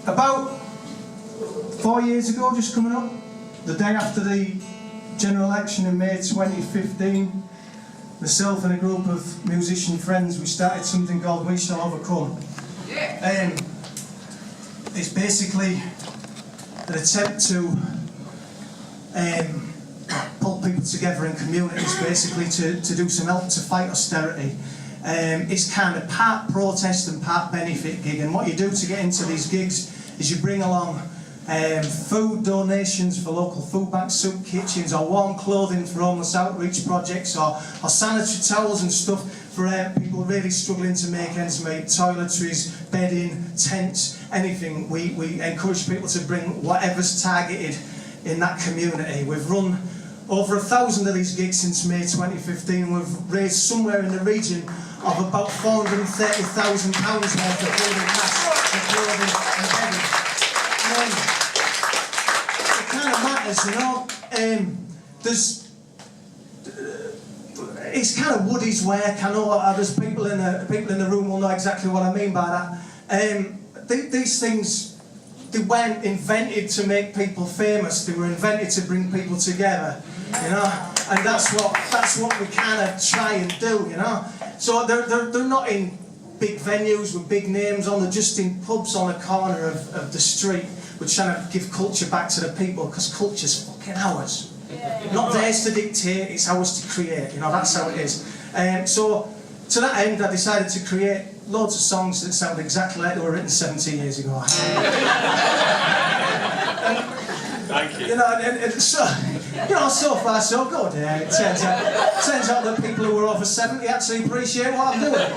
About 4 years ago, just coming up, the day after the general election in May 2015, myself and a group of musician friends, we started something called We Shall Overcome. It's basically an attempt to pull people together in communities, basically to do some help to fight austerity. It's kind of part protest and part benefit gig, and what you do to get into these gigs is you bring along food donations for local food banks, soup kitchens, or warm clothing for homeless outreach projects, or sanitary towels and stuff for people really struggling to make ends meet, toiletries, bedding, tents, anything. We encourage people to bring whatever's targeted in that community. We've run over 1,000 of these gigs since May 2015. We've raised somewhere in the region of about £430,000 worth of food and cash for clothing and bedding. It kind of matters, you know. It's kind of Woody's work. I know there's people in the room will know exactly what I mean by that. These things, they weren't invented to make people famous. They were invented to bring people together, you know. And that's what we kind of try and do, you know. So they're not in big venues with big names on. They're just in pubs on a corner of the street. We're trying to give culture back to the people, because culture's fucking ours. Not theirs to dictate, it's ours to create, you know, that's how it is. So, to that end, I decided to create loads of songs that sound exactly like they were written 17 years ago. Thank you. You know, and so, you know, so far so good. It turns out that people who are over 70 actually appreciate what I'm doing.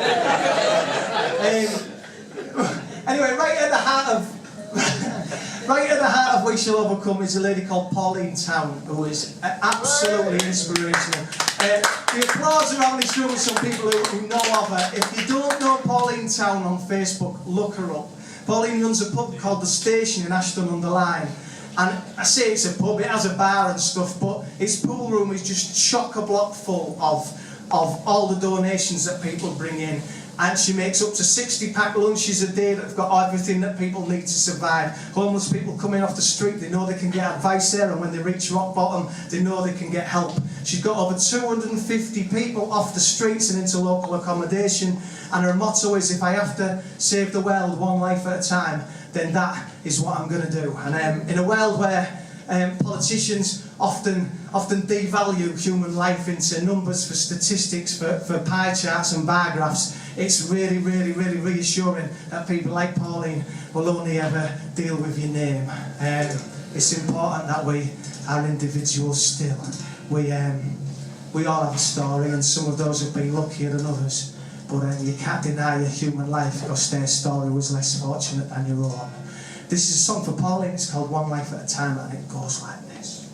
Anyway, right at the heart of We Shall Overcome is a lady called Pauline Town, who is absolutely inspirational. The applause around this room is some people who know of her. If you don't know Pauline Town on Facebook, look her up. Pauline runs a pub called The Station in Ashton-under-Lyne. And I say it's a pub, it has a bar and stuff, but its pool room is just chock-a-block full of all the donations that people bring in. And she makes up to 60-pack lunches a day that have got everything that people need to survive. Homeless people coming off the street, they know they can get advice there, and when they reach rock bottom, they know they can get help. She's got over 250 people off the streets and into local accommodation, and her motto is, if I have to save the world one life at a time, then that is what I'm going to do. And in a world where politicians often devalue human life into numbers, for statistics, for pie charts and bar graphs, it's really, really, really reassuring that people like Pauline will only ever deal with your name. It's important that we are individuals still. We all have a story, and some of those have been luckier than others, but you can't deny your human life because their story was less fortunate than your own. This is a song for Pauline, it's called One Life at a Time, and it goes like this.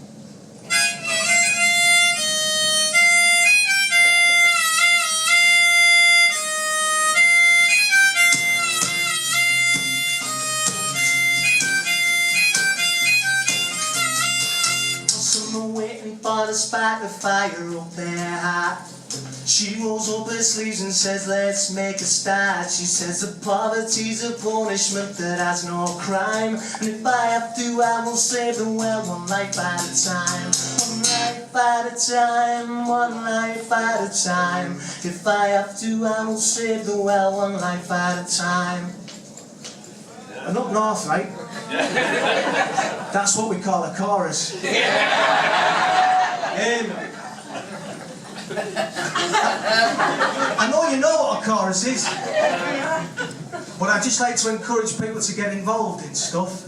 Someone waiting for the spark to fire up their heart. She rolls up her sleeves and says, let's make a start. She says that poverty's a punishment that has no crime, and if I have to, I will save the world one life at a time. One life at a time, one life at a time. If I have to, I will save the world one life at a time. And up north, right? That's what we call a chorus. I know you know what a chorus is, but I just like to encourage people to get involved in stuff,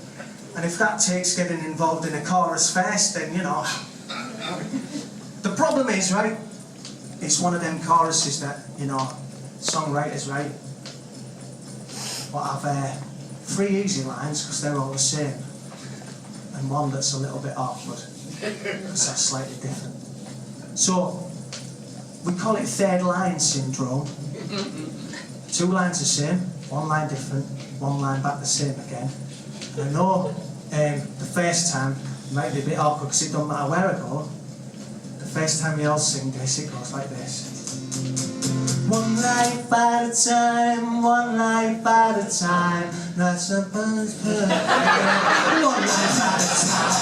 and if that takes getting involved in a chorus first, then you know. The problem is, right, it's one of them choruses that, you know, songwriters write, but have 3 easy lines because they're all the same, and one that's a little bit awkward because that's slightly different. So we call it third line syndrome. 2 lines the same, 1 line different, 1 line back the same again. And I know the first time it might be a bit awkward because it doesn't matter where I go. The first time you all sing this, it goes like this. One life at a time, one life at a time. That's a buzz, one life at a time.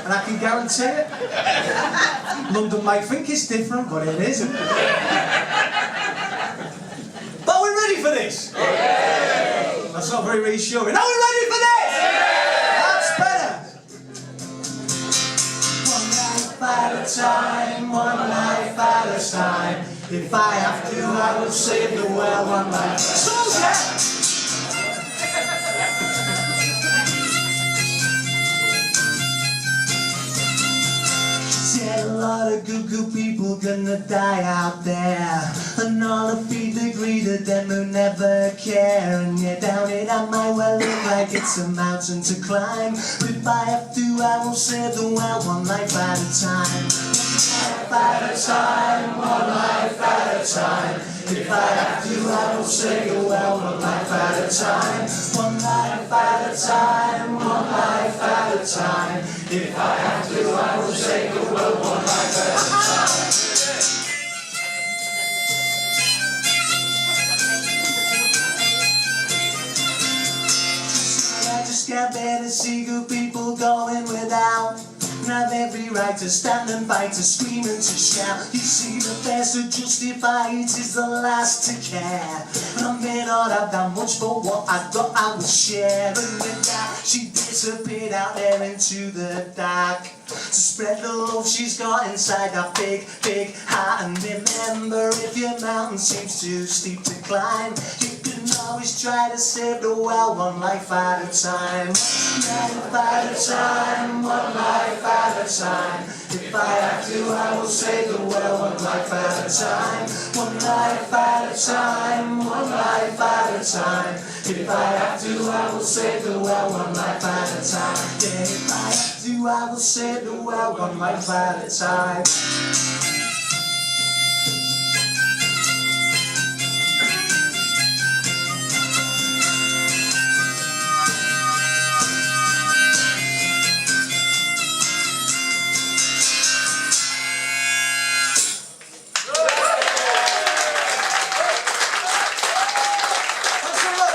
And I can guarantee it, London might think it's different, but it isn't. But we're ready for this. That's not very reassuring. Are we ready for this? That's better. One life at a time, one life at a time. If I have to, I will save the world one life. Soldier! Said a lot of good people gonna die out there, and all the feet agree to them who never care. And yeah, down it I might well look like it's a mountain to climb, but if I have to, I will save the world one life at a time. One life at a time, one life at a time. If I have to, I will save the world one life at a time. One life at a time, one life at a time. If I have to, I will save the world one life at a time. I just can't bear to see good people going without. And have every right to stand and fight, to scream and to shout. You see, the best to justify it is the last to care. And I may not have that much, but what I got I will share. And with that, she disappeared out there into the dark, to spread the love she's got inside that big, big heart. And remember, if your mountain seems too steep to climb, you can always try to save the world one life at a time. One life at a time, one life at a time. If I have to, I will save the world one life at a time. One life at a time, one life at a time. If I have to, I will save the world one life at a time. Yeah, if I have to, I will save the world one life at a time.